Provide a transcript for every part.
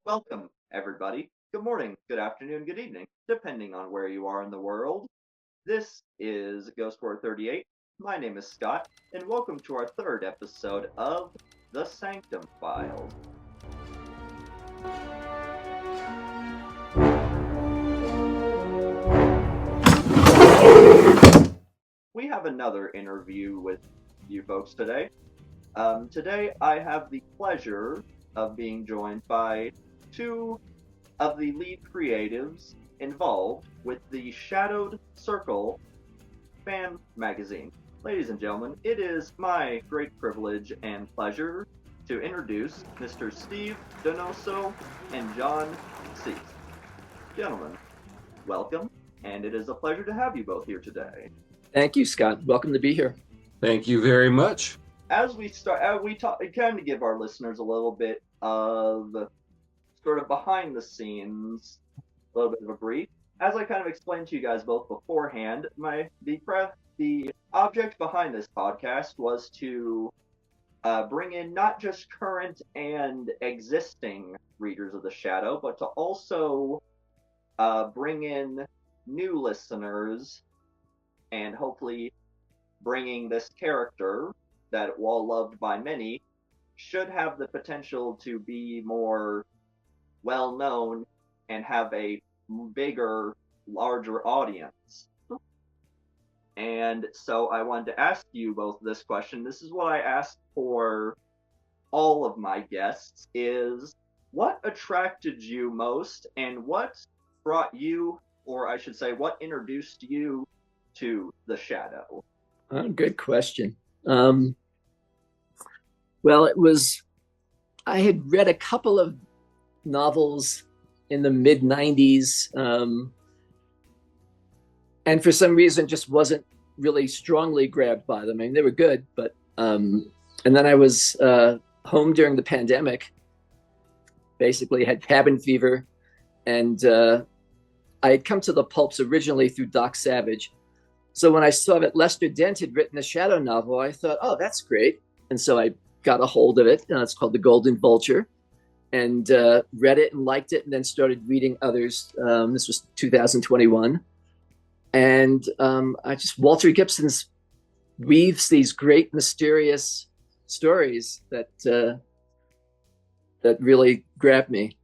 Welcome, everybody. Good morning, good afternoon, good evening, depending on where you are in the world. This is Ghost War 38. My name is Scott, and welcome to our third episode of the Sanctum Files. We have another interview with you folks today. Today, I have the pleasure of being joined by two of the lead creatives involved with the Shadowed Circle fan magazine. Ladies and gentlemen, it is my great privilege and pleasure to introduce Mr. Steve Donoso and John Sies. Gentlemen, welcome, and it is a pleasure to have you both here today. Thank you, Scott. Welcome to be here. Thank you very much. As we start, we kind of give our listeners a little bit of sort of behind the scenes, a little bit of a brief. As I kind of explained to you guys both beforehand, the object behind this podcast was to bring in not just current and existing readers of the Shadow, but to also bring in new listeners and hopefully bringing this character that, while loved by many, should have the potential to be more well known and have a bigger, larger audience. And so I wanted to ask you both this question. This is what I asked for all of my guests is what attracted you most and what brought you, or I should say, what introduced you to the Shadow? Good question. I had read a couple of novels in the mid 90s, and for some reason just wasn't really strongly grabbed by them. I mean, they were good, but and then I was home during the pandemic, basically had cabin fever, and I had come to the pulps originally through Doc Savage. So when I saw that Lester Dent had written a Shadow novel, I thought, oh, that's great. And so I got a hold of it. It's called The Golden Vulture, and read it and liked it, and then started reading others. This was 2021. And Walter Gibson's weaves these great mysterious stories that really grabbed me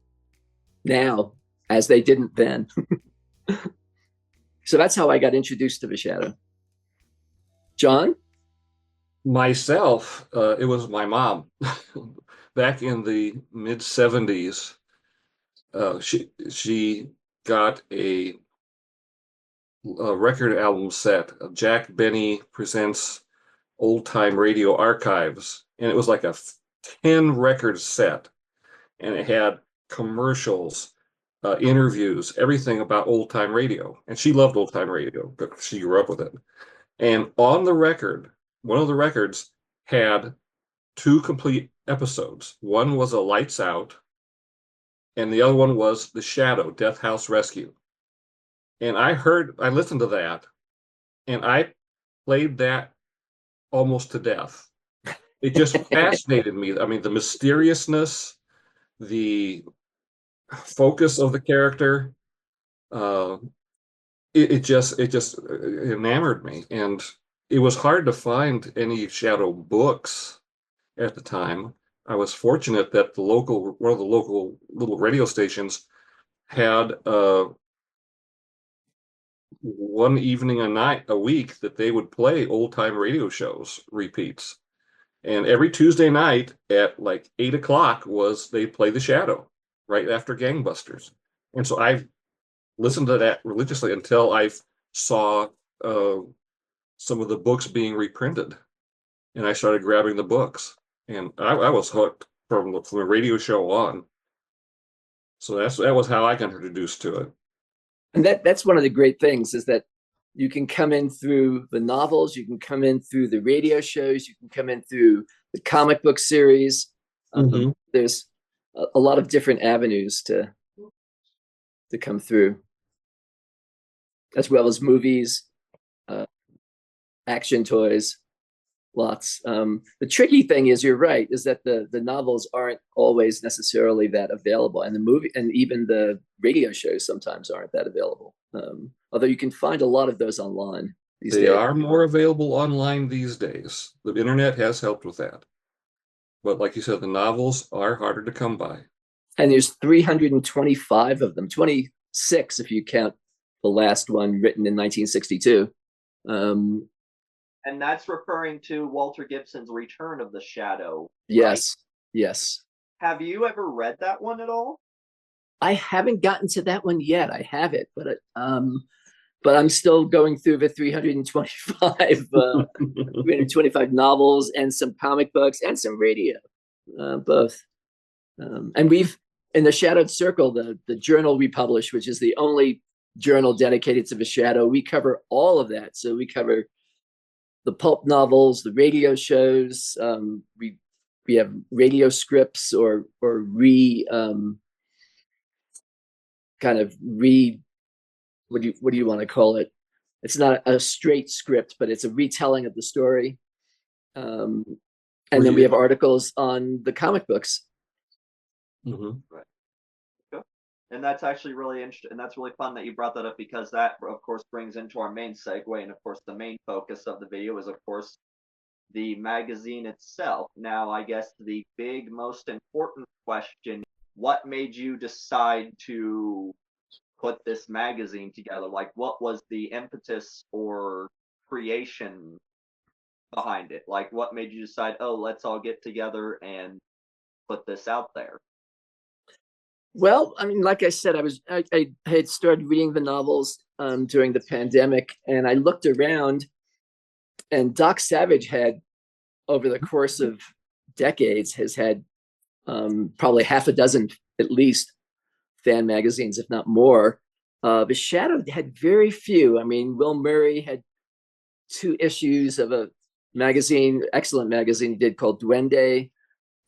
now, as they didn't then. So that's how I got introduced to the Shadow. John? Myself, it was my mom. Back in the mid 70s, she got a record album set of Jack Benny Presents Old Time Radio Archives, and it was like a 10 record set, and it had commercials, interviews, everything about old time radio. And she loved old time radio because she grew up with it. And on the record, one of the records had two complete episodes. One was a Lights Out, and the other one was The Shadow, Death House Rescue. And I listened to that, and I played that almost to death. It just fascinated me. I mean, the mysteriousness, the focus of the character, it just enamored me. And it was hard to find any Shadow books at the time. I was fortunate that one of the local little radio stations had one evening a week that they would play old time radio shows repeats. And every Tuesday night at like 8 o'clock they'd play The Shadow right after Gangbusters. And so I listened to that religiously until I saw some of the books being reprinted, and I started grabbing the books, and I was hooked from the radio show on. So that was how I got introduced to it. And that's one of the great things is that you can come in through the novels, you can come in through the radio shows, you can come in through the comic book series. There's a lot of different avenues to come through, as well as movies, action toys. lots. The tricky thing is, you're right, is that the novels aren't always necessarily that available, and the movie and even the radio shows sometimes aren't that available. Although you can find a lot of those online these They days. are more available online these days. The internet has helped with that. But like you said, the novels are harder to come by. And there's 325 of them, 26 if you count the last one written in 1962. And that's referring to Walter Gibson's Return of the Shadow. Yes, right? yes. Have you ever read that one at all? I haven't gotten to that one yet. I have it, but I'm still going through the 325 novels and some comic books and some radio, both. And we've in the Shadowed Circle, the journal we publish, which is the only journal dedicated to the Shadow. We cover all of that. So we cover the pulp novels, the radio shows. We have radio scripts or what do you want to call it? It's not a straight script, but it's a retelling of the story. And then we have articles on the comic books. Mm-hmm. Right. Okay. And that's actually really interesting, and that's really fun that you brought that up, because that, of course, brings into our main segue, and of course, the main focus of the video is, of course, the magazine itself. Now, I guess the big, most important question: what made you decide to put this magazine together? Like, what was the impetus or creation behind it? Like, what made you decide, oh, let's all get together and put this out there? Well, I mean, like I said, I had started reading the novels during the pandemic, and I looked around, and Doc Savage had, over the course of decades, has had probably half a dozen at least fan magazines, if not more. The Shadow had very few. I mean, Will Murray had 2 issues of a magazine, excellent magazine he did, called Duende.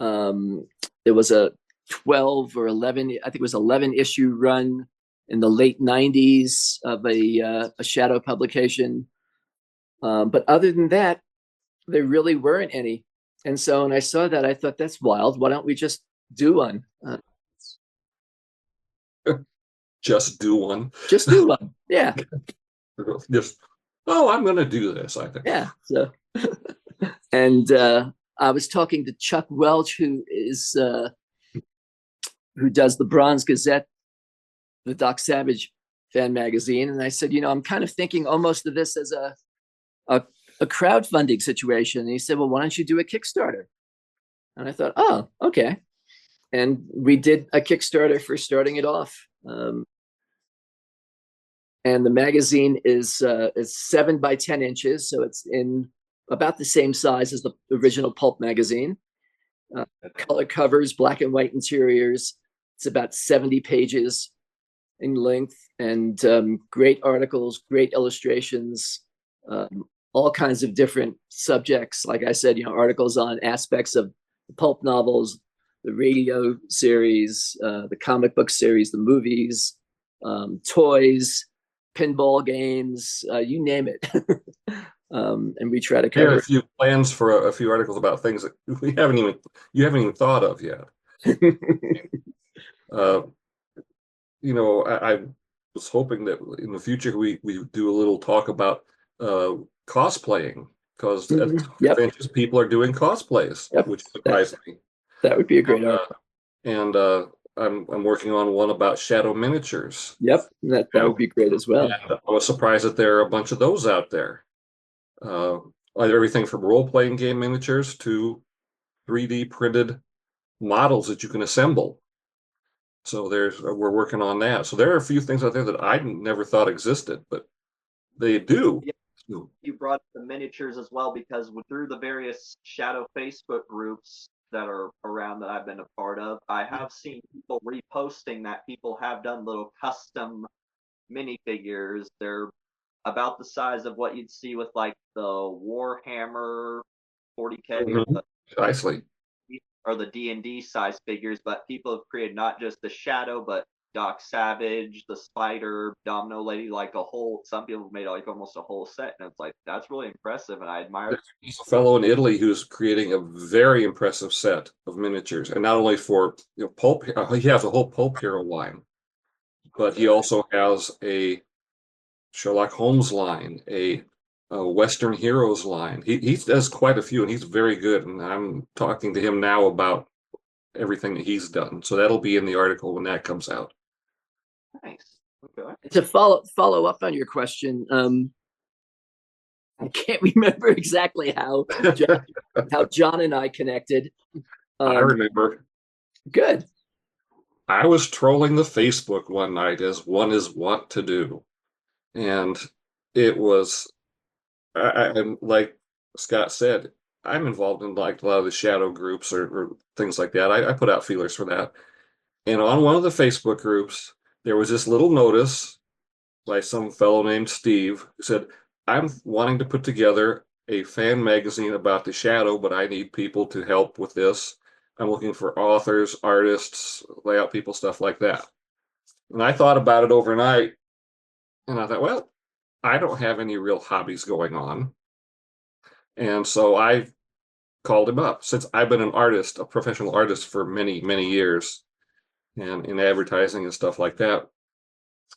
There was a 12 or 11, I think it was 11 issue run in the late 90s of a Shadow publication. But other than that, there really weren't any. And so when I saw that, I thought, that's wild. Why don't we just do one? Just do one. Just do one. Yeah. Just, oh, I'm going to do this, I think. Yeah. So, and I was talking to Chuck Welch, who does the Bronze Gazette, the Doc Savage fan magazine. And I said, I'm kind of thinking almost of this as a crowdfunding situation. And he said, well, why don't you do a Kickstarter? And I thought, oh, okay. And we did a Kickstarter for starting it off. And the magazine is 7 by 10 inches. So it's in about the same size as the original pulp magazine. Color covers, black and white interiors. It's about 70 pages in length, and great articles, great illustrations, all kinds of different subjects. Like I said, articles on aspects of the pulp novels, the radio series, the comic book series, the movies, toys, pinball games, you name it. And we try to cover. There are a few plans for a few articles about things that you haven't even thought of yet. I was hoping that in the future we do a little talk about cosplaying, because people are doing cosplays, which surprised me. That would be a great article. And I'm working on one about shadow miniatures. Yep, that would be great as well. And I was surprised that there are a bunch of those out there. Everything from role-playing game miniatures to 3D printed models that you can assemble. So we're working on that. So there are a few things out there that I never thought existed, but they do. Yeah. You brought up the miniatures as well, because through the various Shadow Facebook groups that are around that I've been a part of, I have seen people reposting that people have done little custom minifigures. They're about the size of what you'd see with like the Warhammer 40K Precisely. or the D&D size figures, but people have created not just the Shadow, but Doc Savage, the Spider, Domino Lady, like a whole. Some people made like almost a whole set, and it's like that's really impressive, and I admire. He's a fellow in Italy who's creating a very impressive set of miniatures, and not only for pulp. He has a whole pulp hero line, but he also has a Sherlock Holmes line, a Western Heroes line. He does quite a few, and he's very good. And I'm talking to him now about everything that he's done. So that'll be in the article when that comes out. Nice. Okay. To follow up on your question, I can't remember exactly how John and I connected. I remember. Good. I was trolling the Facebook one night, as one is wont to do, and it was, I'm like Scott said, I'm involved in like a lot of the shadow groups or things like that. I put out feelers for that. And on one of the Facebook groups, there was this little notice by some fellow named Steve who said, I'm wanting to put together a fan magazine about the shadow, but I need people to help with this. I'm looking for authors, artists, layout people, stuff like that. And I thought about it overnight, and I thought, well, I don't have any real hobbies going on. And so I called him up. Since I've been an artist, a professional artist for many, many years, and in advertising and stuff like that,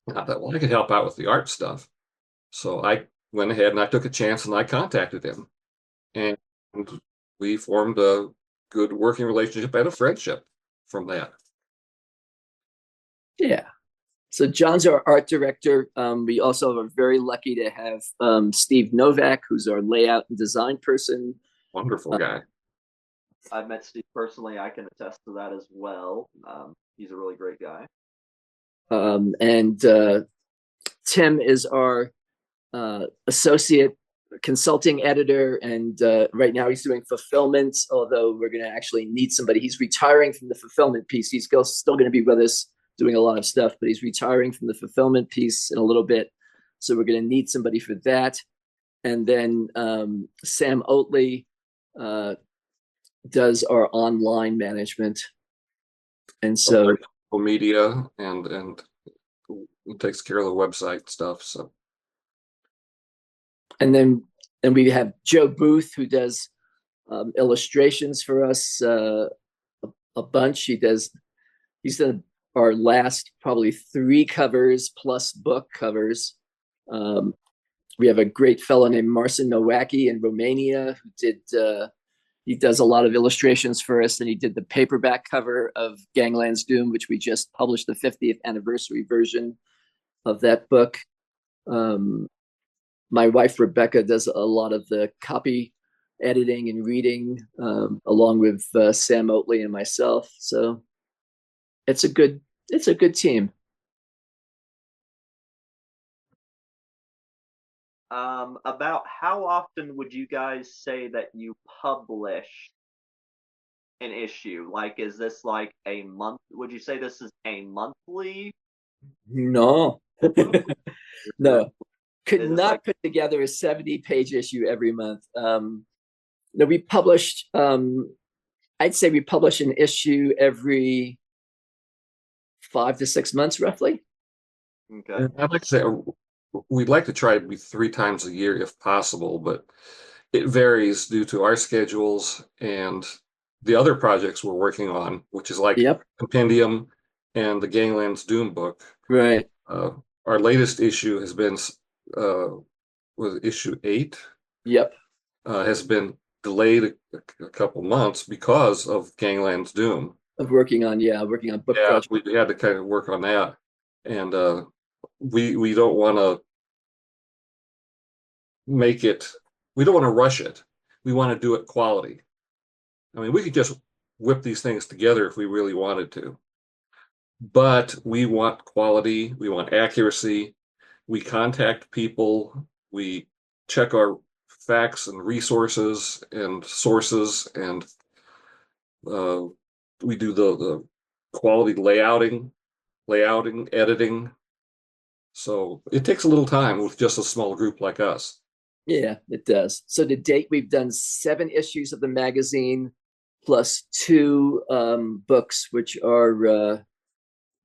and I thought, well, I could help out with the art stuff. So I went ahead and I took a chance and I contacted him. And we formed a good working relationship and a friendship from that. Yeah. So John's our art director. We also are very lucky to have Steve Novak, who's our layout and design person. Wonderful guy. I've met Steve personally. I can attest to that as well. He's a really great guy. And Tim is our associate consulting editor, and right now he's doing fulfillment, although we're going to actually need somebody. He's retiring from the fulfillment piece. He's still going to be with us doing a lot of stuff, but he's retiring from the fulfillment piece in a little bit. So we're going to need somebody for that. And then Sam Oatley does our online management. And so media and takes care of the website stuff. So, and then we have Joe Booth, who does illustrations for us a bunch. He's done our last probably 3 covers plus book covers. We have a great fellow named Marcin Nowacki in Romania who did he does a lot of illustrations for us, and he did the paperback cover of Gangland's Doom, which we just published the 50th anniversary version of that book. My wife Rebecca does a lot of the copy editing and reading, along with Sam Oatley and myself. So it's a good team. About how often would you guys say that you publish an issue? Like, is this like a month? Would you say this is a monthly? No. No. Could not like... put together a 70-page issue every month. No, we published, I'd say we publish an issue every 5 to 6 months, roughly. Okay. I'd like to say we'd like to try to be 3 times a year if possible, but it varies due to our schedules and the other projects we're working on, which is like Compendium and the Gangland's Doom book. Right. Our latest issue has been was issue 8. Yep. Has been delayed a couple months because of Gangland's Doom. Of working on book projects. We had to kind of work on that, and we don't want to make it. We don't want to rush it. We want to do it quality. I mean, we could just whip these things together if we really wanted to, but we want quality. We want accuracy. We contact people. We check our facts and resources and sources, and we do the quality layouting, editing. So it takes a little time with just a small group like us. Yeah, it does. So to date, we've done 7 issues of the magazine plus 2 books, which are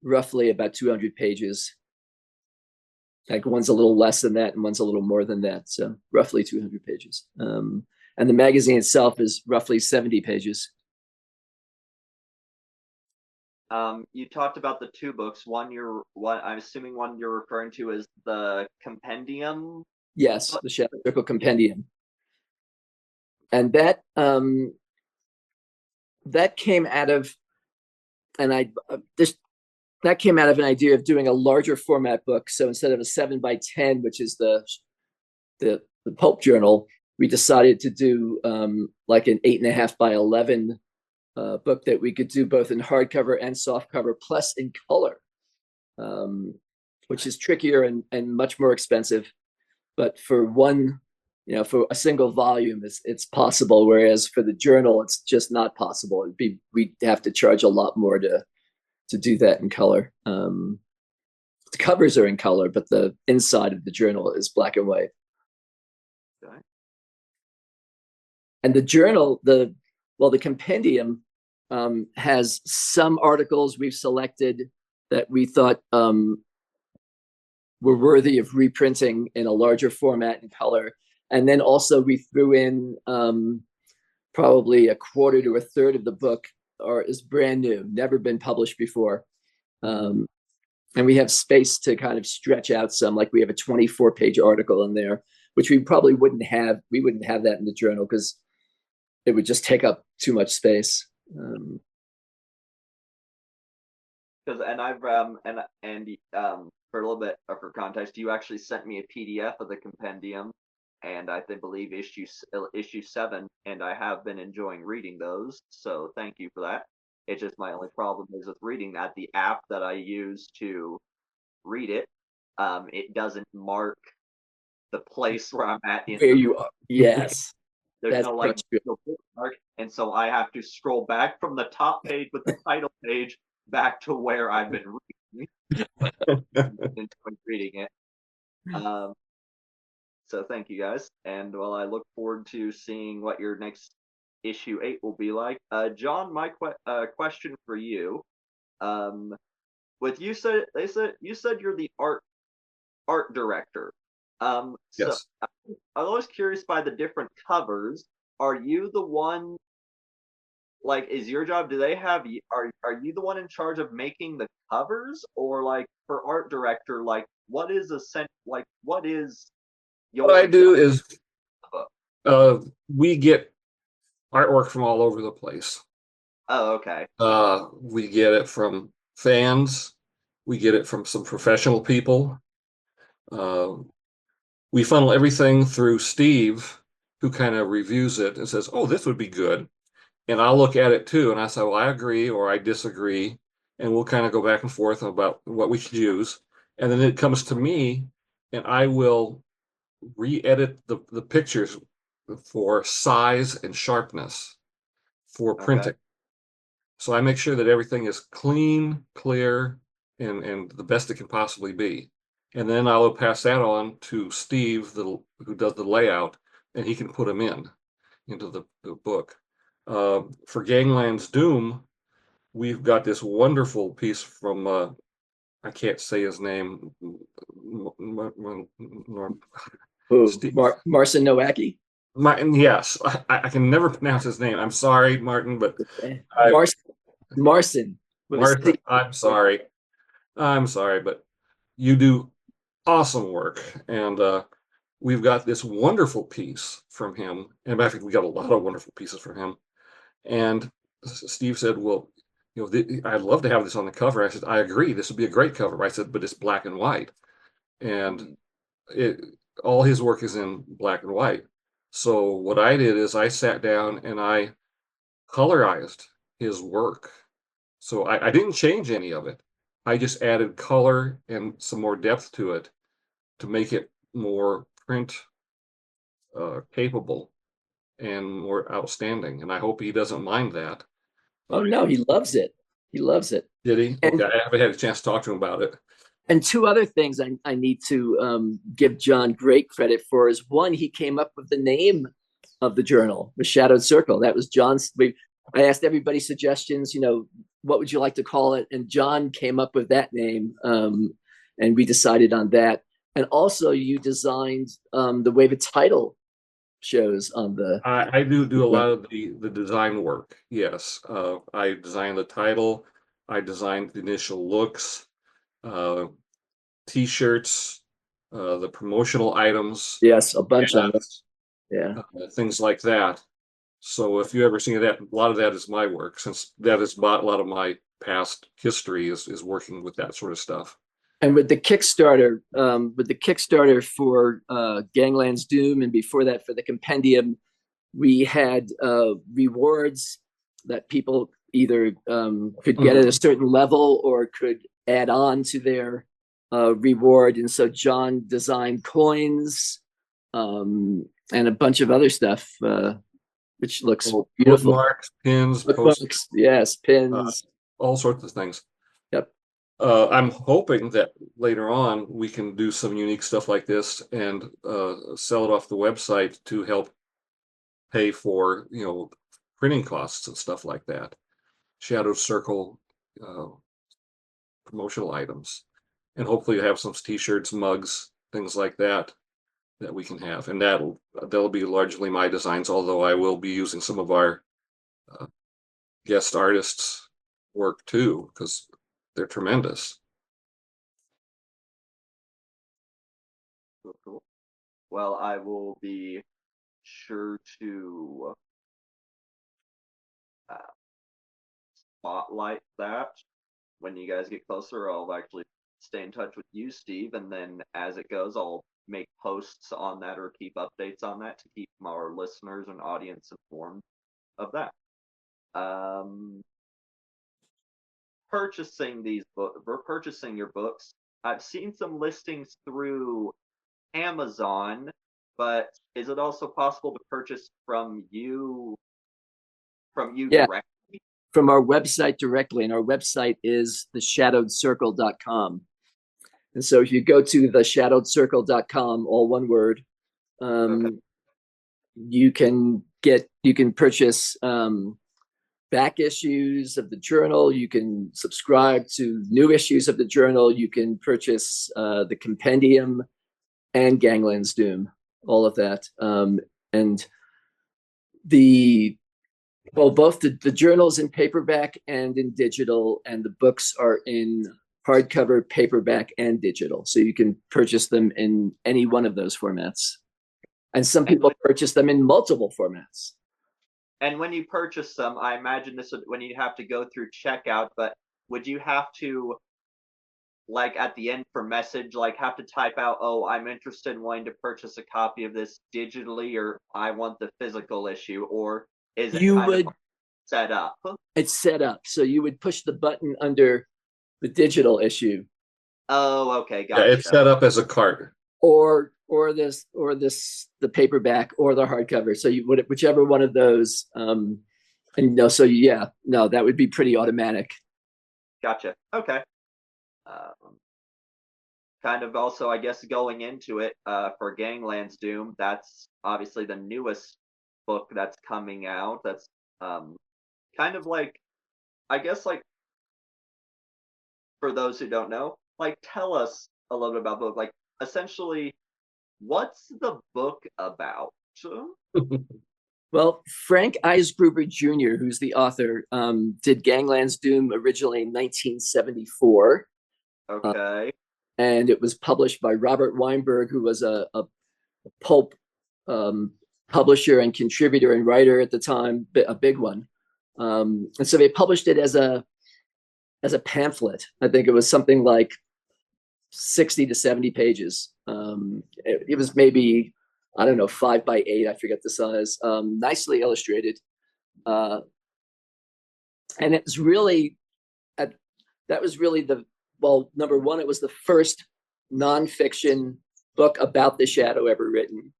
roughly about 200 pages. Like one's a little less than that and one's a little more than that. So roughly 200 pages. And the magazine itself is roughly 70 pages. You talked about the two books. I'm assuming one you're referring to is the compendium. Yes, the Shadow Circle Compendium. And that came out of, that came out of an idea of doing a larger format book. So instead of a 7x10, which is the pulp journal, we decided to do like an 8.5x11 book that we could do both in hardcover and softcover, plus in color, which is trickier and much more expensive. But for one, for a single volume, it's possible. Whereas for the journal, it's just not possible. We'd have to charge a lot more to do that in color. The covers are in color, but the inside of the journal is black and white. Okay. And the journal, the compendium has some articles we've selected that we thought were worthy of reprinting in a larger format and color. And then also we threw in probably a quarter to a third of the book is brand new, never been published before. And we have space to kind of stretch out some, like we have a 24-page article in there, which we probably wouldn't have. We wouldn't have that in the journal because it would just take up too much space. Because for a little bit for context, you actually sent me a PDF of the compendium, and I believe issue 7, and I have been enjoying reading those. So thank you for that. It's just my only problem is with reading that the app that I use to read it, it doesn't mark the place where I'm at in where you are. Yes. There's no bookmark, and so I have to scroll back from the top page with the title page back to where I've been reading it. So thank you guys, and I look forward to seeing what your next issue 8 will be like. John, my question for you, you said you're the art director. Yes. So I was curious by the different covers. Are you the one? Like, is your job? Do they have? Are you the one in charge of making the covers, or like for art director? Like, what is what is your? What I do is, we get artwork from all over the place. Oh, okay. We get it from fans. We get it from some professional people. We funnel everything through Steve, who kind of reviews it and says, "Oh, this would be good." And I'll look at it too, and I say, "Well, I agree," or "I disagree," and we'll kind of go back and forth about what we should use. And then it comes to me, and I will re-edit the pictures for size and sharpness for printing. So I make sure that everything is clean, clear, and the best it can possibly be. And then I will pass that on to Steve, who does the layout, and he can put them into the book. For Gangland's Doom, we've got this wonderful piece from I can't say his name. Marcin Nowacki. Martin, yes, I can never pronounce his name. I'm sorry, Martin, but Marcin. I'm sorry. I'm sorry, but you do awesome work, and we've got this wonderful piece from him. And in fact, we got a lot of wonderful pieces from him. And Steve said, "Well, I'd love to have this on the cover." I said, "I agree. This would be a great cover." I said, "But it's black and white," and all his work is in black and white. So what I did is I sat down and I colorized his work. So I didn't change any of it. I just added color and some more depth to it to make it more print capable and more outstanding. And I hope he doesn't mind that. Oh no, he loves it. He loves it. Did he? Okay, I haven't had a chance to talk to him about it. And two other things I need to give John great credit for is, one, he came up with the name of the journal, The Shadowed Circle. That was John's. I asked everybody suggestions, what would you like to call it? And John came up with that name, and we decided on that. And also, you designed the way the title shows on the. I do a lot of the design work. Yes, I designed the title. I designed the initial looks, uh, T-shirts, the promotional items, Yes, a bunch of them. ads, Yeah. things like that. So if you ever see that, a lot of that is my work, since that is a lot of my past history is working with that sort of stuff. And with the Kickstarter for Gangland's Doom, and before that for the Compendium, we had rewards that people either could get at a certain level or could add on to their reward. And so John designed coins and a bunch of other stuff, which looks beautiful. Bookmarks, pins, Bookmarks, yes, pins, all sorts of things. Yep. I'm hoping that later on we can do some unique stuff like this and sell it off the website to help pay for, printing costs and stuff like that. Shadow Circle promotional items, and hopefully have some T-shirts, mugs, things like that we can have, and that'll be largely my designs. Although I will be using some of our guest artists' work too, because they're tremendous. Cool. Well, I will be sure to spotlight that when you guys get closer. I'll actually stay in touch with you, Steve, and then as it goes, I'll make posts on that or keep updates on that to keep our listeners and audience informed of that. Purchasing these books, or purchasing your books, I've seen some listings through Amazon, but is it also possible to purchase from you Yeah. directly? From our website directly, and our website is theshadowedcircle.com. And so if you go to theshadowedcircle.com, all one word, Okay. you can purchase back issues of the journal. You can subscribe to new issues of the journal. You can purchase the Compendium and Gangland's Doom, all of that. And both the journals in paperback and in digital, and the books are in hardcover, paperback, and digital. So you can purchase them in any one of those formats. And some people purchase them in multiple formats. And when you purchase them, I imagine this would, when you have to go through checkout, but would you have to, like at the end for message, like have to type out, oh, I'm interested in wanting to purchase a copy of this digitally, or I want the physical issue, or is it kind of set up? It's set up. So you would push the button under the digital issue. Oh, okay, gotcha. Yeah, it's set up as a cart. Or the paperback or the hardcover. So you would, whichever one of those. That would be pretty automatic. Gotcha. Okay. Kind of also, I guess, going into it for Gangland's Doom, that's obviously the newest book that's coming out. That's kind of like, I guess, like, for those who don't know, like, tell us a little bit about the book. Like, essentially, what's the book about? Well, Frank Eisgruber Jr., who's the author, did Gangland's Doom originally in 1974. Okay. And it was published by Robert Weinberg, who was a pulp publisher and contributor and writer at the time, a big one. And so they published it as a pamphlet. I think it was something like 60 to 70 pages. It was maybe, I don't know, 5 by 8. I forget the size. Nicely illustrated. And it was really, number one, it was the first nonfiction book about the Shadow ever written.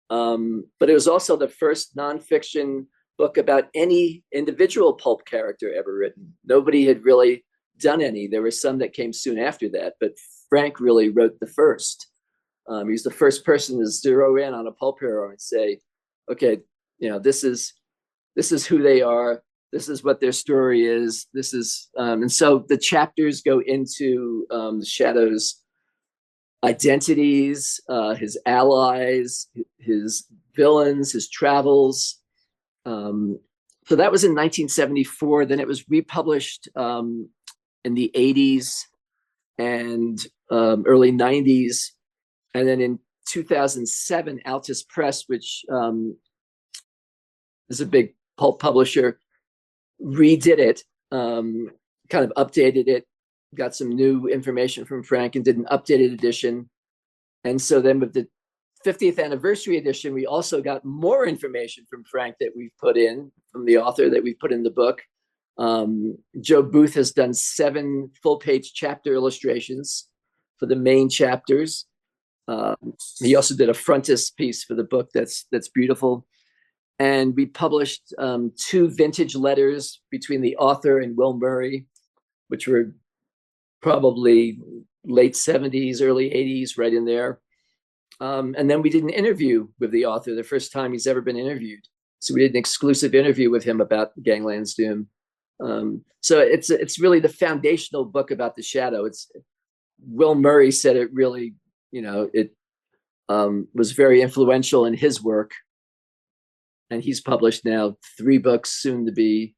But it was also the first nonfiction book about any individual pulp character ever written. Nobody had really done any. There were some that came soon after that, but Frank really wrote the first. He was the first person to zero in on a pulp hero and say, okay, this is who they are. This is what their story is. This is, and so the chapters go into the Shadow's identities, his allies, his villains, his travels. So that was in 1974. Then it was republished in the 80s and early 90s. And then in 2007, Altus Press, which is a big pulp publisher, redid it, kind of updated it, got some new information from Frank and did an updated edition. And so then with the 50th anniversary edition, we also got more information from Frank that we've put in, from the author that we put in the book. Joe Booth has done 7 full-page chapter illustrations for the main chapters. He also did a frontispiece for the book that's beautiful. And we published 2 vintage letters between the author and Will Murray, which were probably late 70s, early 80s, right in there. And then we did an interview with the author, the first time he's ever been interviewed. So we did an exclusive interview with him about Gangland's Doom. So it's really the foundational book about the Shadow. It's Will Murray said it really, it was very influential in his work. And he's published now 3 books, soon to be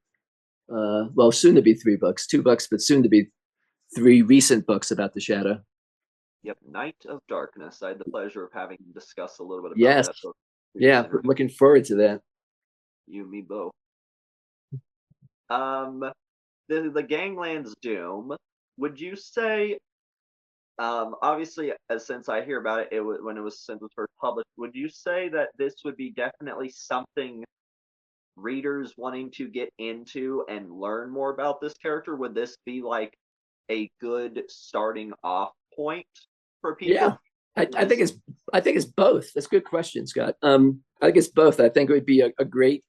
3 books, 2 books, but soon to be 3 recent books about the Shadow. Yep, Night of Darkness. I had the pleasure of having discussed a little bit about that book. Yeah, looking forward to that. You and me both. The Gangland's Doom. Would you say, obviously, since I hear about it, when it was first published, would you say that this would be definitely something readers wanting to get into and learn more about this character? Would this be like a good starting off point for people? Yeah, I think it's both. That's a good question, Scott. I think it's both. I think it would be a great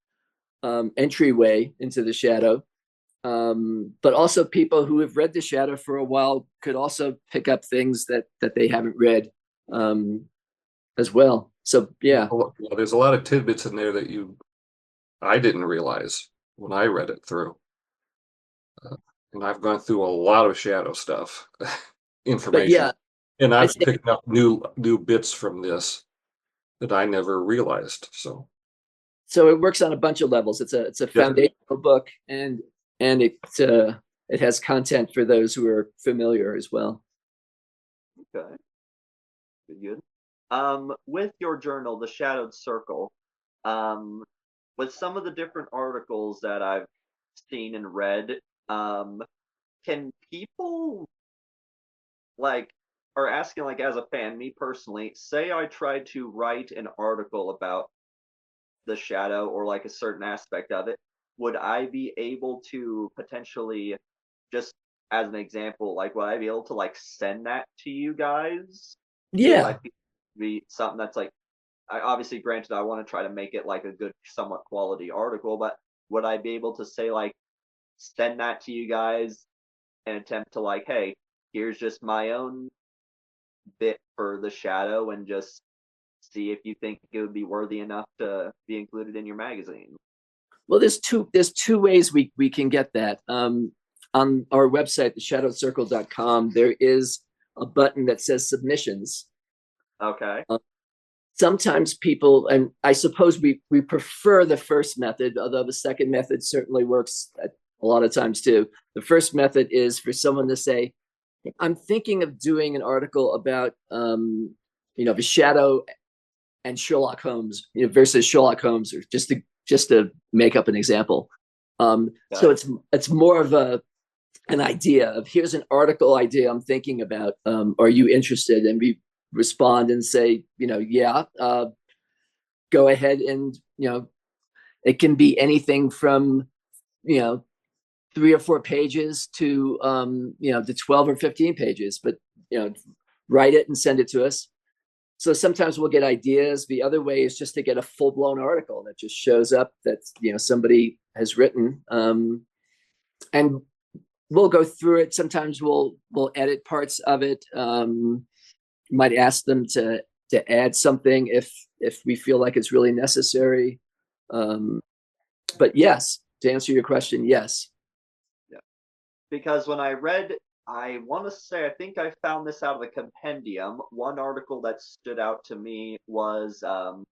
entryway into the Shadow. But also people who have read the Shadow for a while could also pick up things that they haven't read as well. So yeah, there's a lot of tidbits in there that I didn't realize when I read it through. And I've gone through a lot of Shadow stuff, information. But yeah, and I've picked up new bits from this that I never realized. So it works on a bunch of levels. It's a foundational book, and it has content for those who are familiar as well. Okay, good. With your journal, The Shadowed Circle, with some of the different articles that I've seen and read, can people are asking, as a fan, me personally, say I tried to write an article about the Shadow or a certain aspect of it, would I be able to potentially, just as an example, would I be able to send that to you guys? Yeah. Be something that's I obviously, granted, I want to try to make it a good, somewhat quality article, but would I be able to say send that to you guys and attempt to hey, here's just my own bit for the Shadow, and just see if you think it would be worthy enough to be included in your magazine? Well, there's two ways we can get that. On our website, theshadowcircle.com, there is a button that says submissions. Okay. Sometimes people, and I suppose we prefer the first method, although the second method certainly works a lot of times too. The first method is for someone to say, I'm thinking of doing an article about, the Shadow and Sherlock Holmes, versus Sherlock Holmes, or just to make up an example. So it's more of an idea of, here's an article idea I'm thinking about. Are you interested? And we respond and say, yeah, go ahead. And, it can be anything from, 3 or 4 pages to, to 12 or 15 pages, but, write it and send it to us. So sometimes we'll get ideas. The other way is just to get a full-blown article that just shows up that, somebody has written. And we'll go through it. Sometimes we'll edit parts of it. Might ask them to add something if we feel like it's really necessary. But yes, To answer your question, yes. Yeah. Because when I read, I want to say, I think I found this out of the compendium. One article that stood out to me was that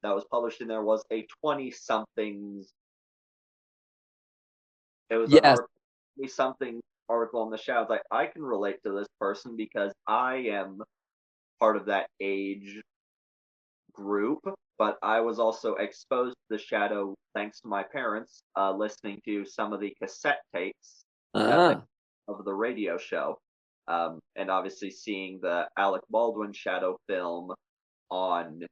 was published in there was a 20-somethings. It was an Yes. article, 20-something article on the show. I was like, I can relate to this person because I am part of that age group, but I was also exposed to the shadow thanks to my parents listening to some of the cassette tapes that they of the radio show, and obviously seeing the Alec Baldwin shadow film on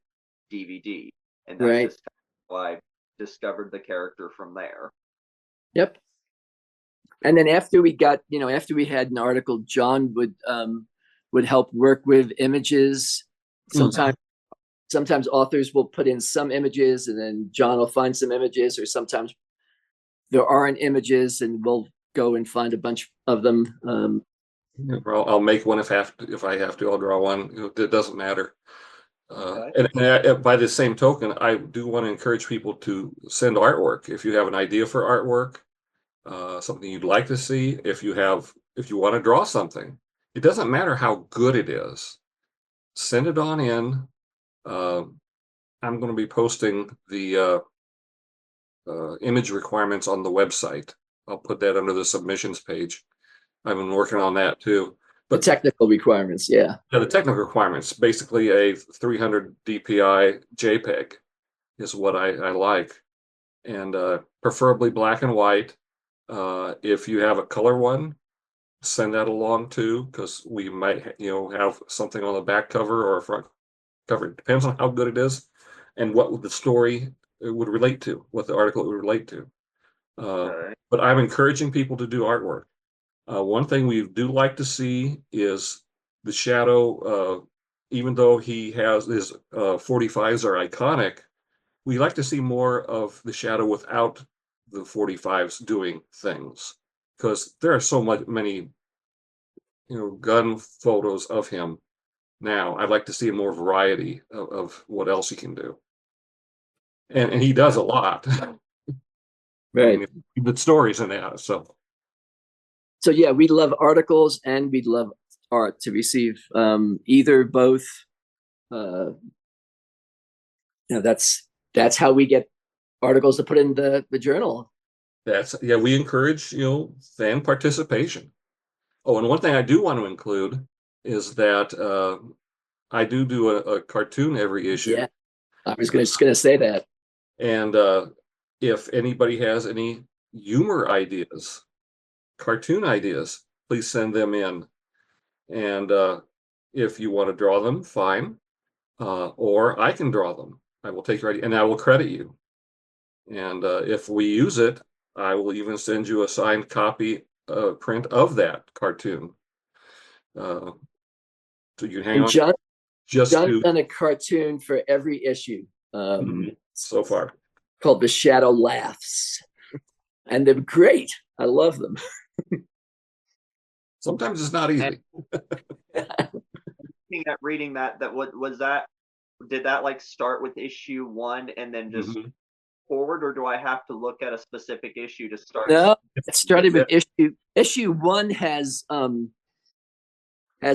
DVD, and that's Right. just how I discovered the character from there. Yep. And then after we got, after we had an article, John would help work with images. Sometimes authors will put in some images, and then John will find some images, or sometimes there aren't images, and we'll go and find a bunch of them. I'll make one if I have to. I'll draw one. It doesn't matter. Okay. And by the same token, I do want to encourage people to send artwork. If you have an idea for artwork, something you'd like to see, if you want to draw something, it doesn't matter how good it is. Send it on in. I'm going to be posting the image requirements on the website. I'll put that under the submissions page. I've been working on that too. But the technical requirements, yeah. Yeah, the technical requirements, basically a 300 DPI JPEG is what I like. And preferably black and white. If you have a color one, send that along too, because we might, have something on the back cover or front cover. It depends on how good it is and what the story would relate to, what the article would relate to. Okay. But I'm encouraging people to do artwork. One thing we do like to see is the shadow, even though he has his 45s are iconic, we like to see more of the shadow without the 45s doing things, because there are so many gun photos of him now. I'd like to see more variety of what else he can do. And he does a lot. Right. I mean, the stories in that. So yeah, we'd love articles and we'd love art to receive, either, both. That's how we get articles to put in the journal. we encourage fan participation. Oh, and one thing I do want to include is that I do a cartoon every issue. Yeah, I was just gonna say that. And if anybody has any humor ideas, cartoon ideas, please send them in. And if you want to draw them, fine. Or I can draw them. I will take your idea and I will credit you. And if we use it, I will even send you a signed copy print of that cartoon. So you can hang on. John's done a cartoon for every issue. So far. Called The Shadow Laughs. And they're great. I love them. Sometimes it's not easy. Reading that what was that? Did that like start with issue 1 and then just forward, or do I have to look at a specific issue to start? No, it started with issue 1 has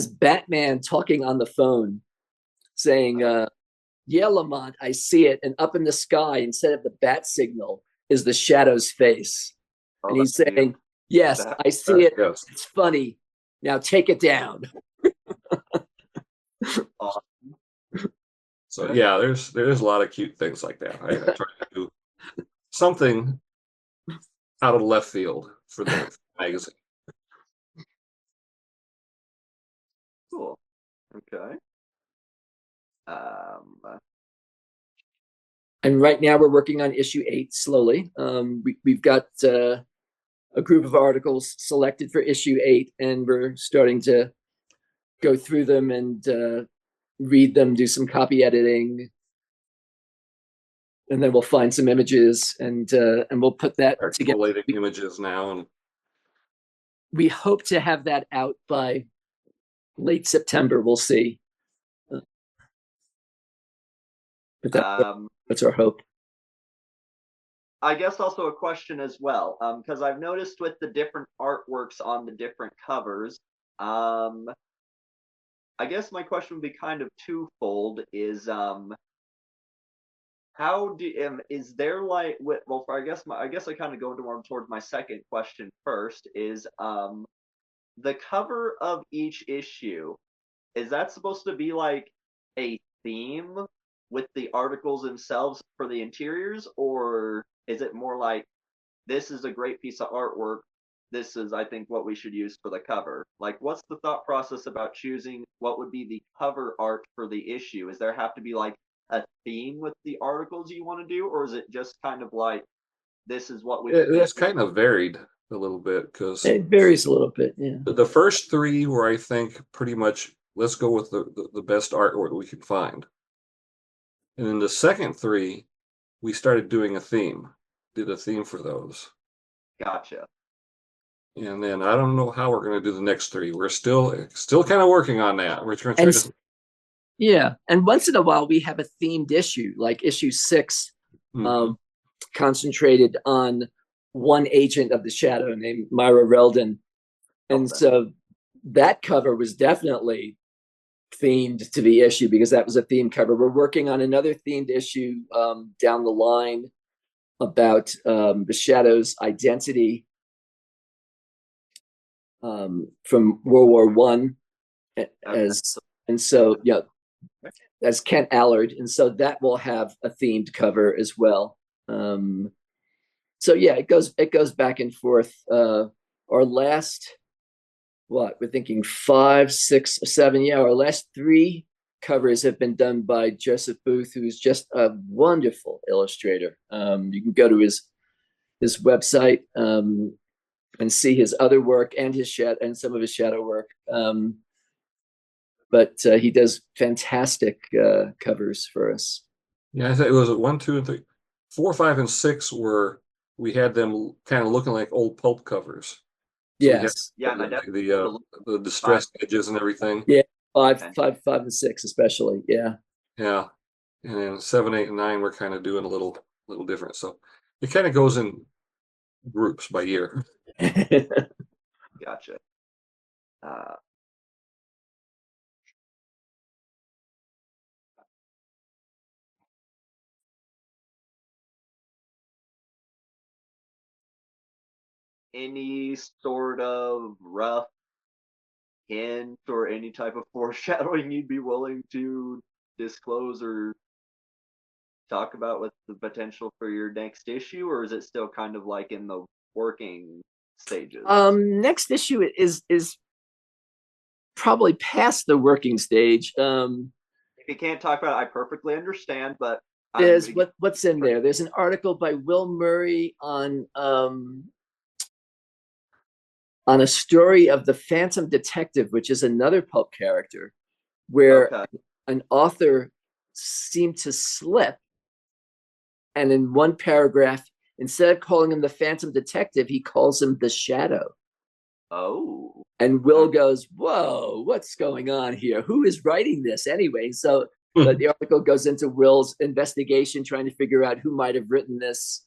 Batman talking on the phone, saying, "Yeah, Lamont, I see it." And up in the sky, instead of the bat signal, is the Shadow's face, and he's saying, "Yes, I see it. Yes. It's funny. Now take it down." So yeah, there's a lot of cute things like that. I try to do something out of left field for the magazine. Cool. Okay. And right now we're working on issue 8 slowly. We've got a group of articles selected for issue 8, and we're starting to go through them and read them, do some copy editing, and then we'll find some images and we'll put that together. Collating images now, and we hope to have that out by late September. We'll see. But that's our hope. I guess also a question as well, because I've noticed with the different artworks on the different covers, um, I guess my question would be kind of twofold. Is how do is there like well, for I guess I kind of go into more towards my second question first. Is the cover of each issue, is that supposed to be like a theme with the articles themselves for the interiors, or is it more like this is a great piece of artwork? This is, I think, what we should use for the cover. Like, what's the thought process about choosing what would be the cover art for the issue? Is there have to be like a theme with the articles you want to do, or is it just kind of like this is what we That's kind of varied a little bit because It varies a little bit. Yeah. the first three were, I think, pretty much let's go with the best artwork we could find. And then the second three, we started doing a theme, did a theme for those. Gotcha. And then I don't know how we're going to do the next three. We're still kind of working on that. We're trying to. Yeah, and once in a while we have a themed issue, like issue 6, concentrated on one agent of the Shadow named Myra Reldon, and so that cover was definitely themed to the issue because that was a themed cover. We're working on another themed issue down the line about the Shadow's identity from World War One, as Kent Allard, and so that will have a themed cover as well. So yeah, it goes back and forth. Our last, we're thinking 5, 6, 7. Yeah, our last 3 covers have been done by Joseph Booth, who's just a wonderful illustrator. You can go to his website and see his other work and some of his shadow work. But he does fantastic covers for us. Yeah, I think it was 1, 2, and 3, 4, 5, and 6 we had them kind of looking like old pulp covers. So yes. The distressed edges and everything. Yeah, 5, and 6 especially. Yeah. Yeah, and then 7, 8, and 9 we're kind of doing a little different. So it kind of goes in groups by year. Gotcha. Any sort of rough hint or any type of foreshadowing you'd be willing to disclose or talk about with the potential for your next issue, or is it still kind of like in the working stages? Next issue is probably past the working stage. If you can't talk about it, I perfectly understand, but there's what's in there. There's an article by Will Murray on a story of the Phantom Detective, which is another pulp character, where an author seemed to slip, and in one paragraph, instead of calling him the Phantom Detective, he calls him the Shadow. Oh. And Will goes, "Whoa, what's going on here? Who is writing this anyway?" So the article goes into Will's investigation, trying to figure out who might have written this.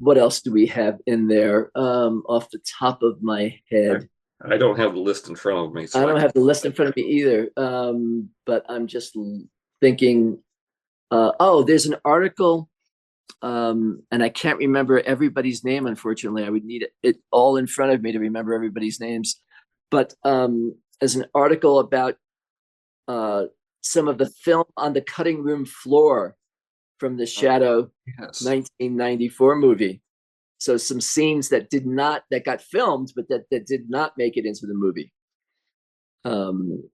What else do we have in there off the top of my head? I don't have the list in front of me. So I don't have the list in front of me either. But I'm just thinking, there's an article, and I can't remember everybody's name, unfortunately. I would need it all in front of me to remember everybody's names. But as an article about some of the film on the cutting room floor from the Shadow 1994 movie. So some scenes that got filmed, but that did not make it into the movie. And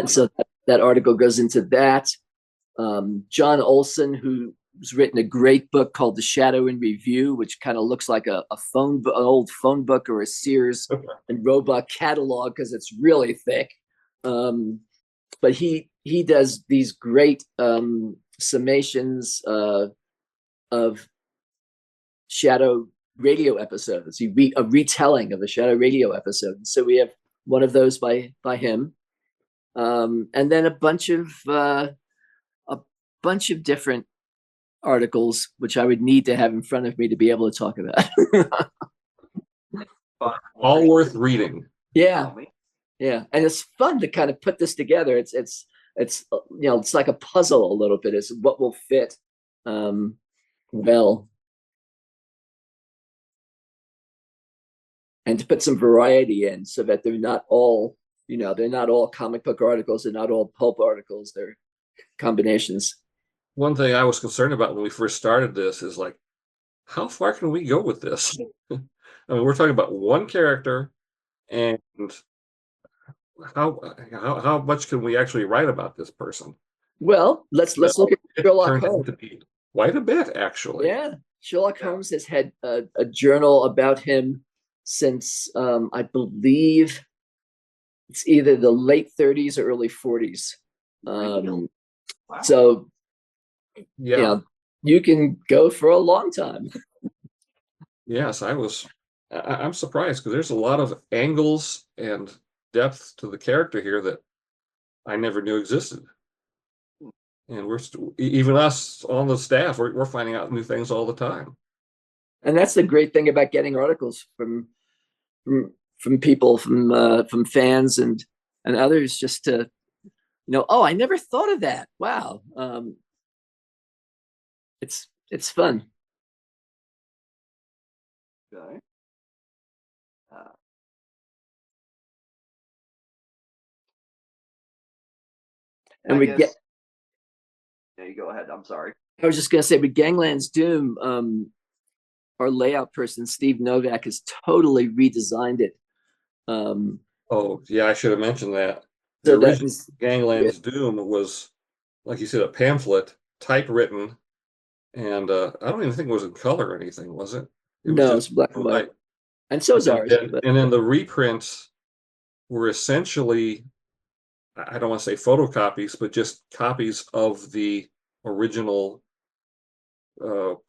so that article goes into that. John Olson, who's written a great book called The Shadow in Review, which kind of looks like an old phone book or a Sears and Roebuck catalog because it's really thick. But he does these great summations of Shadow radio episodes. A retelling of a Shadow radio episode. So we have one of those by him, and then a bunch of different articles, which I would need to have in front of me to be able to talk about. All worth reading. Yeah, yeah, and it's fun to kind of put this together. It's it's like a puzzle a little bit. Is what will fit well, and to put some variety in so that they're not all they're not all comic book articles. They're not all pulp articles. They're combinations. One thing I was concerned about when we first started this is like, how far can we go with this? I mean, we're talking about one character, and how much can we actually write about this person? Well, let's look at Sherlock Holmes. To be quite a bit, actually. Yeah, Sherlock Holmes has had a journal about him since I believe it's either the late 30s or early 40s. Wow. So yeah, you can go for a long time. Yes, I'm surprised because there's a lot of angles and depth to the character here that I never knew existed. And we're even us on the staff, we're finding out new things all the time. And that's the great thing about getting articles from people, from fans and others, just to oh, I never thought of that. Wow, it's fun. Okay. And we get. Yeah, you go ahead. I'm sorry. I was just going to say, with Gangland's Doom, our layout person, Steve Novak, has totally redesigned it. Oh, yeah, I should have mentioned that. The original Gangland's Doom was, like you said, a pamphlet, typewritten, and I don't even think it was in color or anything, was it? No, it's black and white. And so is ours. And then the reprints were essentially, I don't want to say photocopies, but just copies of the original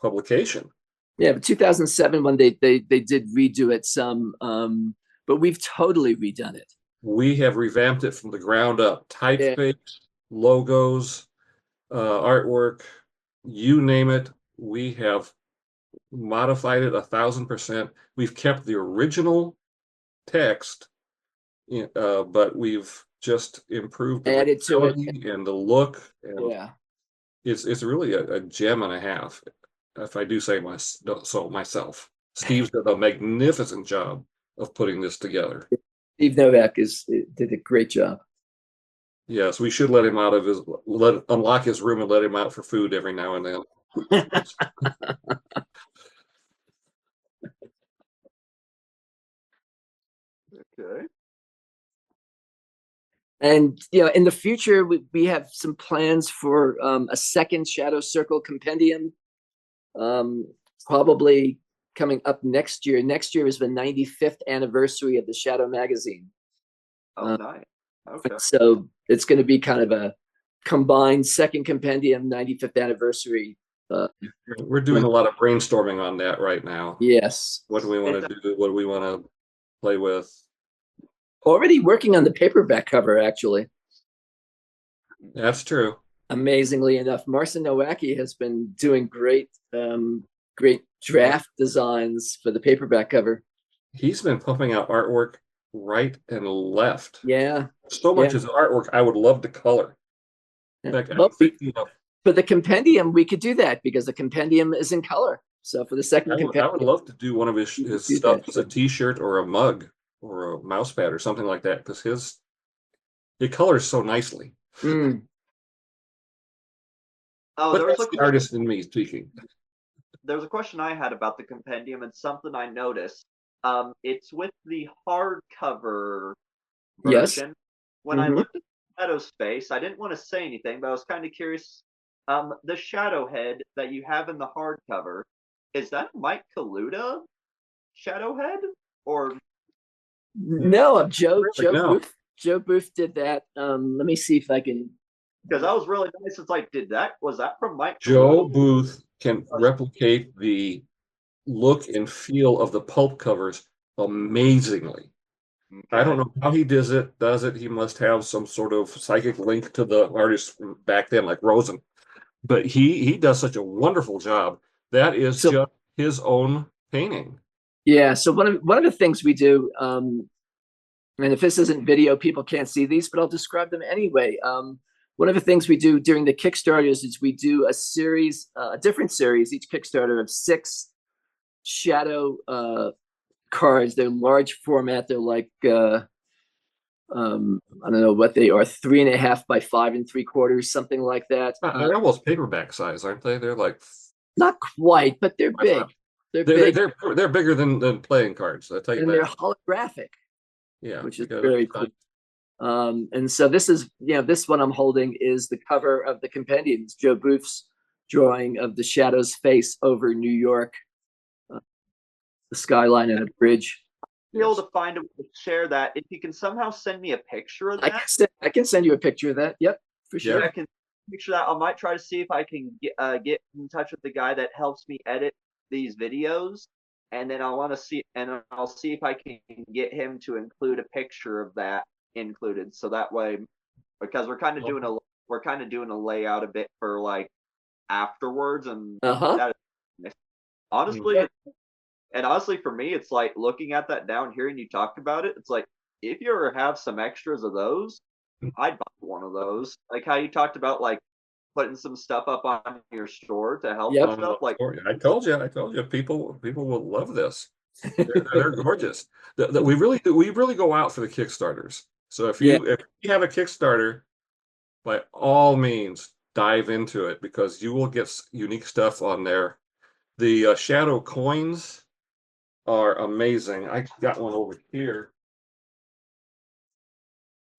publication. Yeah, but 2007 when they did redo it some, but we've totally redone it. We have revamped it from the ground up. Typeface, logos, artwork, you name it. We have modified it 1,000%. We've kept the original text, but we've just improved the added to it and the look. And yeah, it's really a gem and a half, if I do say so myself. Steve's done a magnificent job of putting this together. Steve Novak did a great job. Yes, we should let him out of unlock his room and let him out for food every now and then. Okay. And in the future, we have some plans for a second Shadow Circle compendium, probably coming up next year. Next year is the 95th anniversary of the Shadow magazine. Oh, nice. Okay. So it's going to be kind of a combined second compendium, 95th anniversary. We're doing a lot of brainstorming on that right now. Yes. What do we want to do? What do we want to play with? Already working on the paperback cover, actually. That's true. Amazingly enough, Marcin Nowacki has been doing great draft designs for the paperback cover. He's been pumping out artwork right and left. Yeah. So much is artwork I would love to color. In fact, for the compendium, we could do that because the compendium is in color. So for the second compendium, I would love to do one of his stuff as a T-shirt or a mug or a mouse pad or something like that, because it colors so nicely. Mm. Oh, but that's the artist in me speaking. There's a question I had about the compendium and something I noticed. It's with the hardcover version. Yes. When I looked at Shadow's face, I didn't want to say anything, but I was kind of curious. The shadow head that you have in the hardcover, is that Mike Kaluta shadow head? Or no, Joe Booth did that. Let me see if I can, because that was really nice. It's like, was that from Mike Joe Kaluta? Booth can replicate the look and feel of the pulp covers amazingly. Okay. I don't know how he does it. He must have some sort of psychic link to the artist back then, like Rosen. but he does such a wonderful job. That is So just his own painting. yeah, so one of the things we do, and if this isn't video, people can't see these, but I'll describe them anyway. One of the things we do during the Kickstarters is we do a series, a different series, each Kickstarter of 6 shadow cards. They're large format. They're like I don't know what they are, 3.5 by 5 3/4, something like that. They're almost paperback size, aren't they? They're like Not quite, but they're big. They're they're big, they're bigger than playing cards. I tell you and they're that. holographic, Yeah, which we is got very it. cool. And so this is, this one I'm holding is the cover of the compendium. It's Joe Booth's drawing of the shadow's face over New York, the skyline and a bridge. Be able to find a way to share that. If you can somehow send me a picture of that, I can send you a picture of that. Yep, for sure. Yeah. I can picture that. I might try to see if I can get in touch with the guy that helps me edit these videos, and then I'll see if I can get him to include a picture of that included, so that way, because we're kind of doing a layout a bit for like afterwards, and that is, honestly, and honestly for me, it's like looking at that now and hearing you talk about it. It's like if you ever have some extras of those, I'd buy one of those. Like how you talked about like putting some stuff up on your store to help Yep. with stuff. Like I told you, people will love this. They're gorgeous. We really go out for the Kickstarters. So Yeah. if you have a Kickstarter, by all means dive into it because you will get unique stuff on there. The shadow coins are amazing. I got one over here.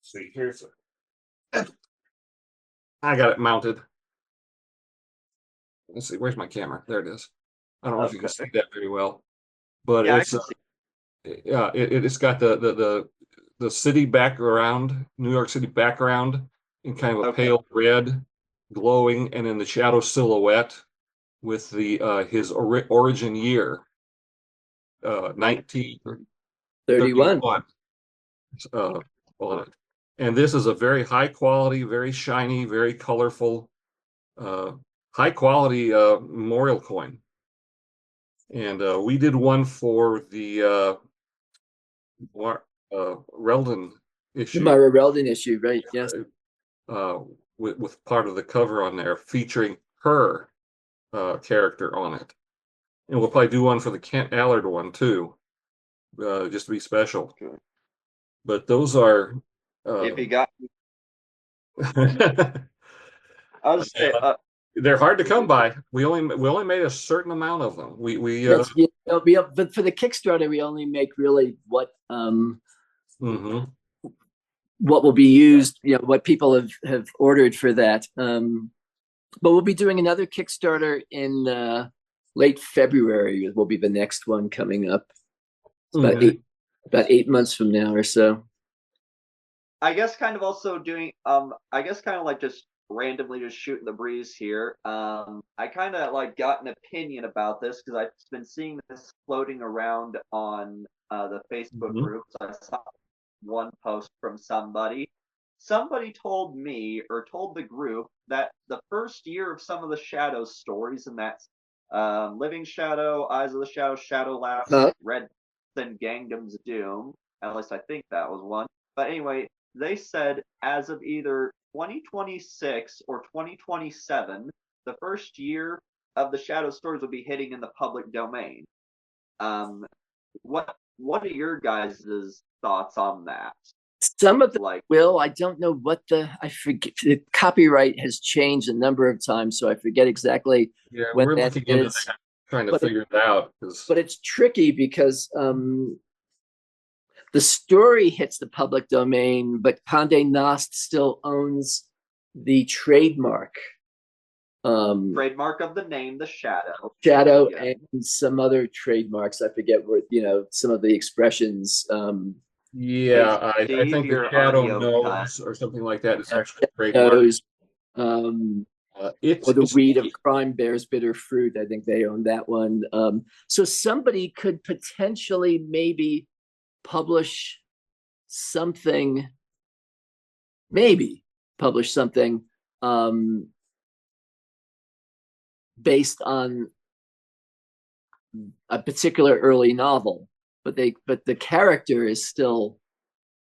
See, I got it mounted. Let's see, where's my camera? There it is. I don't know if you can see that very well, but yeah, I it's can see. yeah, it's got the city background, New York City background, in kind of a Okay. pale red, glowing, and then the shadow silhouette with the his origin year, 31. 1931, on it. And this is a very high quality, very shiny, very colorful, uh, high quality memorial coin. And we did one for the Reldon The issue, Myra Reldon issue, right? Yes. with part of the cover on there featuring her character on it. And we'll probably do one for the Kent Allard one too, just to be special. But those are If you got, I was say, they're hard to come by. We only made a certain amount of them. Yes, but for the Kickstarter, we only make really mhm. what will be used, what people have ordered for that. But we'll be doing another Kickstarter in late February. Will be the next one coming up. It's about 8 months from now or so. I guess kind of also doing I guess kind of like just randomly just shooting the breeze here. I kind of like got an opinion about this because I've been seeing this floating around on the Facebook groups. I saw one post from somebody. Somebody told me or told the group that the first year of some of the Shadow stories, and that's Living Shadow, Eyes of the Shadow, Shadow Laughs, Red, and Gangdam's Doom. At least I think that was one. But anyway, they said as of either 2026 or 2027, the first year of the Shadow stories will be hitting in the public domain. What are your guys' thoughts on that? Some of them will. I don't know what I forget. The copyright has changed a number of times, so I forget exactly when we're that looking into is. that, trying to figure it out. But it's tricky because the story hits the public domain, but Condé Nast still owns the trademark. Trademark of the name, the Shadow. Shadow, and some other trademarks. I forget what, some of the expressions. Yeah, I think the Shadow knows or something like that. It's actually trademark. Or the weed of crime bears bitter fruit. I think they own that one. So somebody could potentially maybe publish something, based on a particular early novel, but the character is still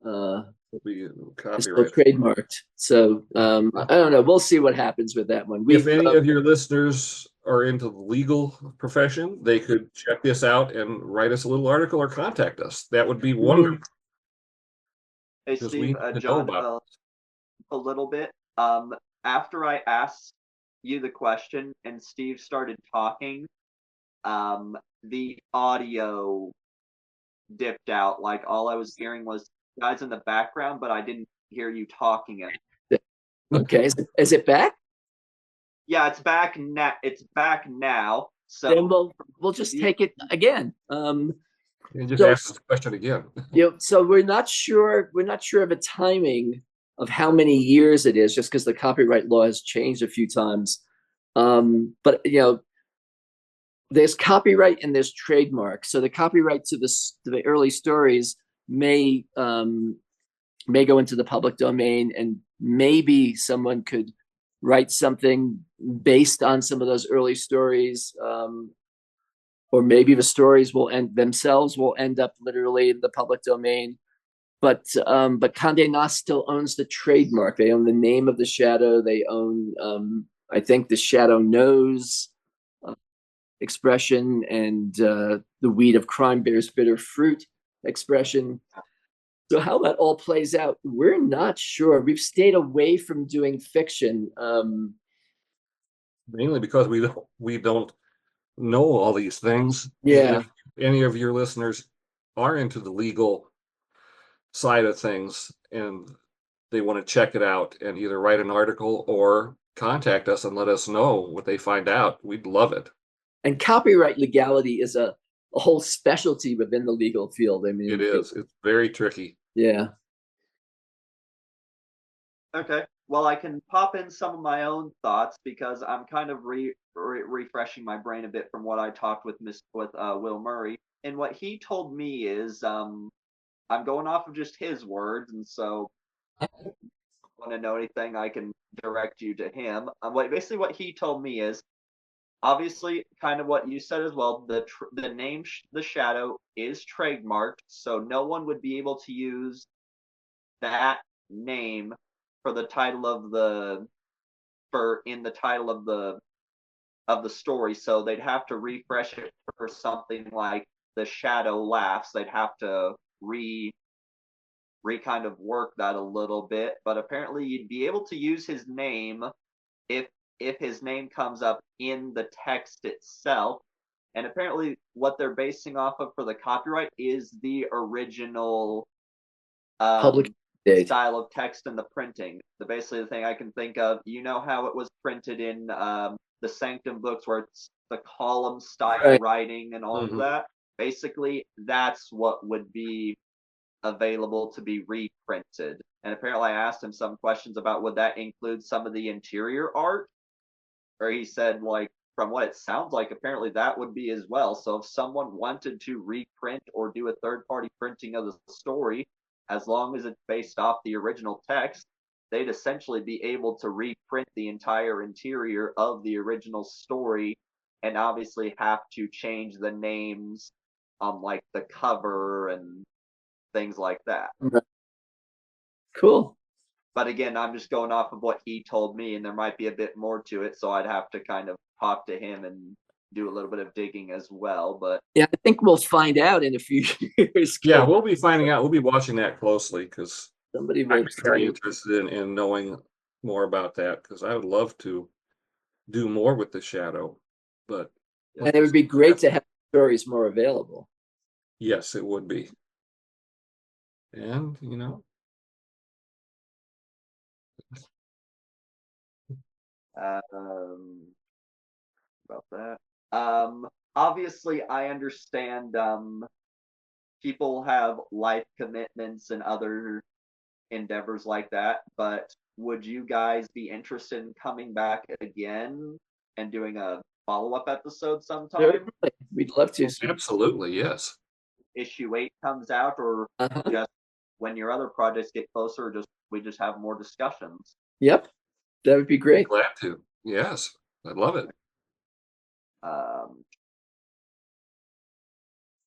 uh, trademarked. So I don't know. We'll see what happens with that one. If any of your listeners are into the legal profession, they could check this out and write us a little article or contact us. That would be wonderful. Hey, Steve, John, a little bit. After I asked you the question and Steve started talking, the audio dipped out. Like all I was hearing was guys in the background, but I didn't hear you talking. Okay, is it back? Yeah, it's back now. It's back now. So then we'll just take it again. And just ask the question again. So we're not sure of a timing of how many years it is, just because the copyright law has changed a few times. But there's copyright and there's trademark. So the copyright to the early stories may go into the public domain, and maybe someone could write something based on some of those early stories, or maybe the stories will end up literally in the public domain. But Condé Nast still owns the trademark. They own the name of the shadow. They own, I think, the shadow knows expression, and the weed of crime bears bitter fruit expression. So how that all plays out, we're not sure. We've stayed away from doing fiction, mainly because we don't know all these things. Yeah. If any of your listeners are into the legal side of things and they want to check it out and either write an article or contact us and let us know what they find out, we'd love it. And copyright legality is a whole specialty within the legal field. I mean, it is. It's very tricky. Yeah. Okay. Well, I can pop in some of my own thoughts because I'm kind of refreshing my brain a bit from what I talked with Will Murray. And what he told me is, I'm going off of just his words, and so if you want to know anything, I can direct you to him. Basically what he told me is, obviously, kind of what you said as well. The name the Shadow is trademarked, so no one would be able to use that name for the title of the title of the story. So they'd have to refresh it for something like The Shadow Laughs. They'd have to re kind of work that a little bit, but apparently you'd be able to use his name if his name comes up in the text itself. And apparently what they're basing off of for the copyright is the original public style of text and the printing. Basically the thing I can think of, you know how it was printed in the Sanctum books where it's the column style writing and all of that? Basically that's what would be available to be reprinted. And apparently I asked him some questions about would that include some of the interior art, or he said, like, from what it sounds like, apparently that would be as well. So if someone wanted to reprint or do a third-party printing of the story, as long as it's based off the original text, they'd essentially be able to reprint the entire interior of the original story, and obviously have to change the names on like the cover and things like that. Cool. But again, I'm just going off of what he told me, and there might be a bit more to it, so I'd have to kind of talk to him and do a little bit of digging as well. But yeah, I think we'll find out in a few years. Yeah, we'll be finding out. We'll be watching that closely because somebody will be very interested in knowing more about that, because I would love to do more with the Shadow. But and it would be great to have stories more available. Yes, it would be. And about that. Obviously, I understand people have life commitments and other endeavors like that, but would you guys be interested in coming back again and doing a follow-up episode sometime? We'd love to. Absolutely, yes. Issue 8 comes out, or just when your other projects get closer, or we just have more discussions? Yep, that would be great. Glad to. Yes, I'd love it.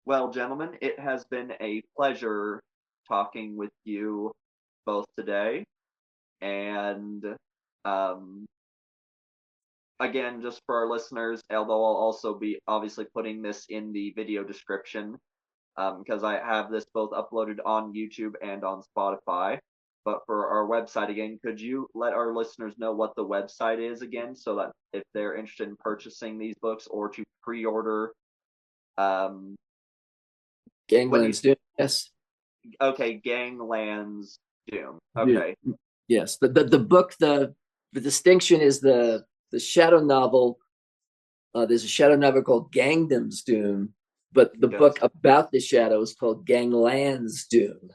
Well, gentlemen, it has been a pleasure talking with you both today. And um, again, just for our listeners, although I'll also be obviously putting this in the video description, because I have this both uploaded on YouTube and on Spotify. But for our website again, could you let our listeners know what the website is again, so that if they're interested in purchasing these books or to pre-order, Gangland's Doom. Yes. okay, Gangland's Doom. Yeah. Okay. Yes. The book, the distinction is the shadow novel. There's a shadow novel called Gangdom's Doom, but the Yes. book about the shadow is called Gangland's Doom.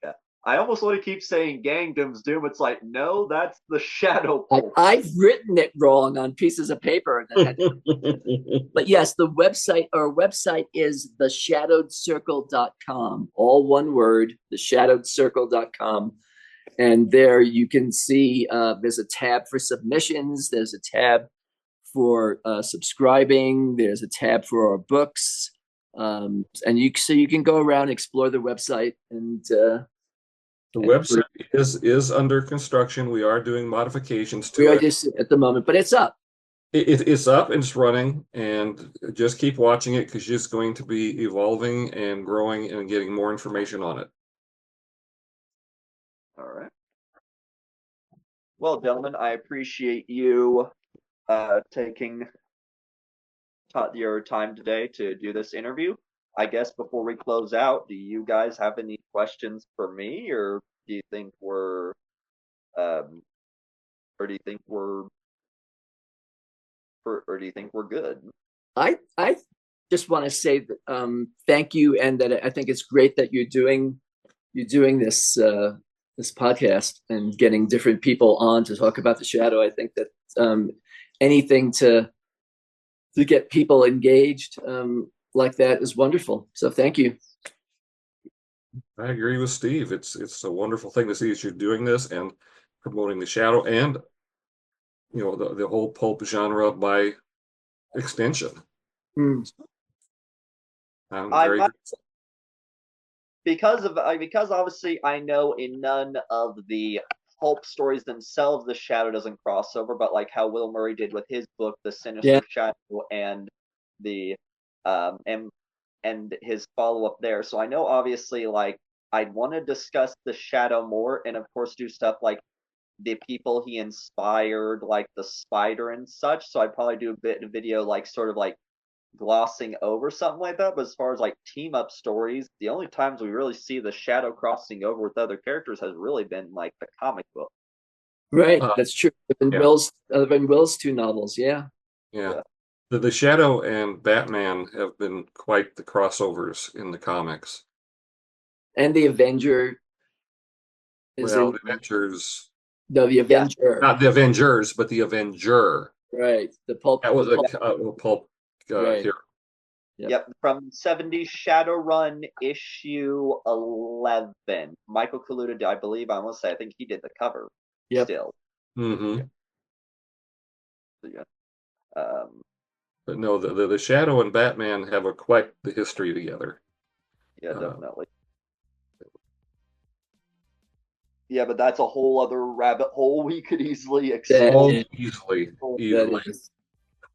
Yeah. I almost want to keep saying Gangdom's Doom. It's like, no, that's the shadow pulp. I've written it wrong on pieces of paper. But yes, our website is theshadowedcircle.com. All one word, theshadowedcircle.com. And there you can see there's a tab for submissions. There's a tab for subscribing. There's a tab for our books. And you can go around and explore the website. And the website is under construction. We are doing modifications to it. We are just at the moment, but it's up. It's up and it's running, and just keep watching it because it's going to be evolving and growing and getting more information on it. All right. Well, gentlemen, I appreciate you taking your time today to do this interview. I guess before we close out, do you guys have any questions for me, or do you think we're, or do you think we're, or do you think we're good? I just want to say that, thank you, and that I think it's great that you're doing this this podcast and getting different people on to talk about the shadow. I think that anything to get people engaged like that is wonderful. So thank you. I agree with Steve. It's a wonderful thing to see that you're doing this and promoting the shadow and the whole pulp genre by extension. I'm very grateful. Because obviously I know in none of the pulp stories themselves the shadow doesn't cross over, but like how Will Murray did with his book, The Sinister Shadow, and the and his follow-up there. So I know obviously like I'd want to discuss the shadow more, and of course do stuff like the people he inspired, like the spider and such. So I'd probably do a bit of video like sort of like glossing over something like that. But as far as like team up stories, the only times we really see the shadow crossing over with other characters has really been like the comic book. Right, that's true. Will's two novels, yeah. The Shadow and Batman have been quite the crossovers in the comics. And the Avenger. The Avengers. No, the Avenger. Not the Avengers, but the Avenger. Right. The pulp. That was a pulp hero. Yep, from 70s Shadowrun issue 11. Michael Kaluta, I believe, I want to say, I think he did the cover still. Mm-hmm. So, yeah. But no, the Shadow and Batman have quite the history together. Yeah, definitely. Yeah, but that's a whole other rabbit hole we could easily explore. Easily.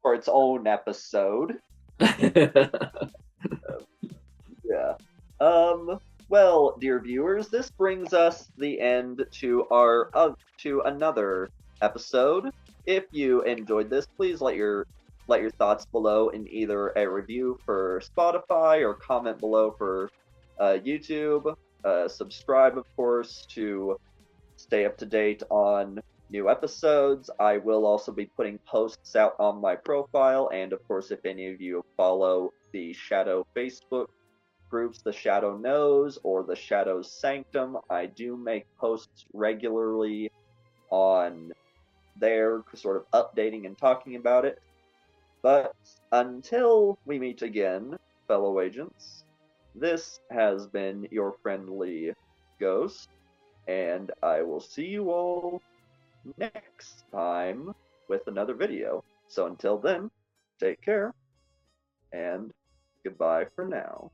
For its own episode. Yeah. Well, dear viewers, this brings us the end to to another episode. If you enjoyed this, please let your thoughts below in either a review for Spotify or comment below for YouTube. Subscribe, of course, to stay up to date on new episodes. I will also be putting posts out on my profile, and of course, if any of you follow the Shadow Facebook groups, The Shadow Knows or The Shadow's Sanctum, I do make posts regularly on there, sort of updating and talking about it. But until we meet again, fellow agents, this has been your friendly ghost, and I will see you all next time with another video. So until then, take care, and goodbye for now.